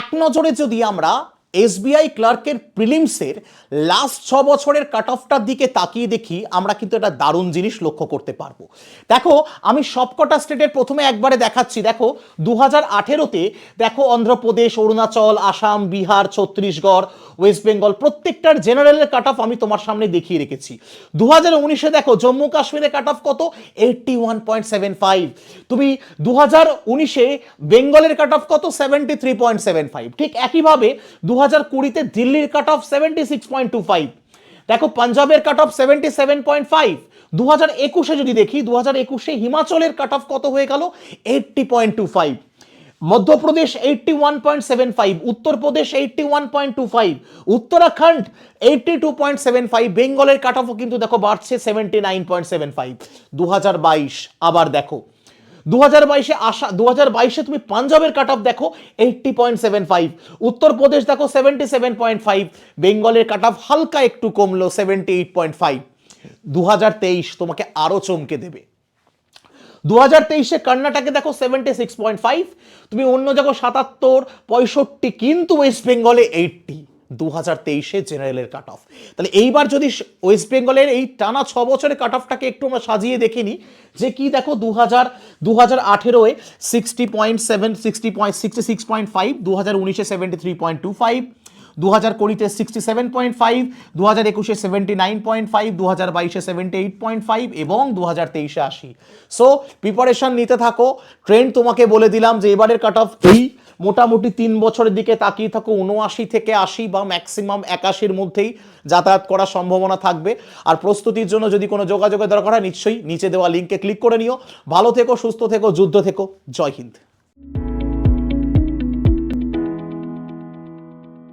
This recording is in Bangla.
এক নজরে যদি আমরা এসবিআই ক্লার্কের প্রিলিমসের লাস্ট 6 বছরের কাট অফটার দিকে তাকিয়ে দেখি, আমরা কিন্তু একটা দারুণ জিনিস লক্ষ্য করতে পারবো। দেখো, আমি সবকটা স্টেটের প্রথমে একবারে দেখাচ্ছি। দেখো 2018-তে দেখো অন্ধ্রপ্রদেশ, অরুণাচল, আসাম, বিহার, ছত্তিশগড়, ওয়েস্ট বেঙ্গল প্রত্যেকটার জেনারেলের কাট অফ আমি তোমার সামনে দেখিয়ে রেখেছি। 2019-এ দেখো জম্মু কাশ্মীরের কাট অফ কত, 81.75। তুমি 2019-এ বেঙ্গলের কাট অফ কত, 73.75। ঠিক একইভাবে 2020-তে দিল্লির কাট অফ 76.25। দেখো পাঞ্জাবের কাট অফ 77.5। 2021-এ যদি দেখি, 2021-এ হিমাচলের কাট অফ কত হয়ে গেল, 80.25। মধ্যপ্রদেশ 81.75, উত্তরপ্রদেশ 81.25, উত্তরাখণ্ড 82.75, বেঙ্গলের কাট অফও কিন্তু দেখো বাড়ছে 79.75। 2022 আবার দেখো, 2022-এ তুমি পাঞ্জাবের কাট অফ দেখো 80.75, উত্তরপ্রদেশ দেখো 77.5, বেঙ্গলের কাট অফ হালকা একটু কমলো 78.5। 2023 তোমাকে আরো চমকে দেবে। 2023-এ কর্ণাটকে দেখো 76.5, তুমি অন্য দেখো 77, 65, কিন্তু ওয়েস্ট বেঙ্গলে 80। 2023-এ জেনারেলের কাট অফ। তাহলে এইবার যদি ওয়েস্ট বেঙ্গলের এই টানা 6 বছরের কাট অফটাকে একটু আমরা সাজিয়ে দেখিনি, যে কি দেখো 2018-এ 60.7, 66.5, 2019-এ 73.25, 2020-তে 67.5, 2021-এ 79.5, 2022-এ 78.5 এবং 2023-এ 80। সো প্রিপারেশন নিতে থাকো। ট্রেন্ড তোমাকে বলে দিলাম যে এবারের কাট অফ এই মোটামুটি 3 বছরের দিকে তাকিয়ে থাকো, 79 থেকে 80 বা ম্যাক্সিমাম 81-র মধ্যেই যাতায়াত করার সম্ভাবনা থাকবে। আর প্রস্তুতির জন্য যদি কোনো যোগাযোগের দরকার হয়, নিশ্চয়ই নিচে দেওয়া লিঙ্কে ক্লিক করে নিও। ভালো থেকো, সুস্থ থেকো, যুদ্ধ থেকো। জয় হিন্দ।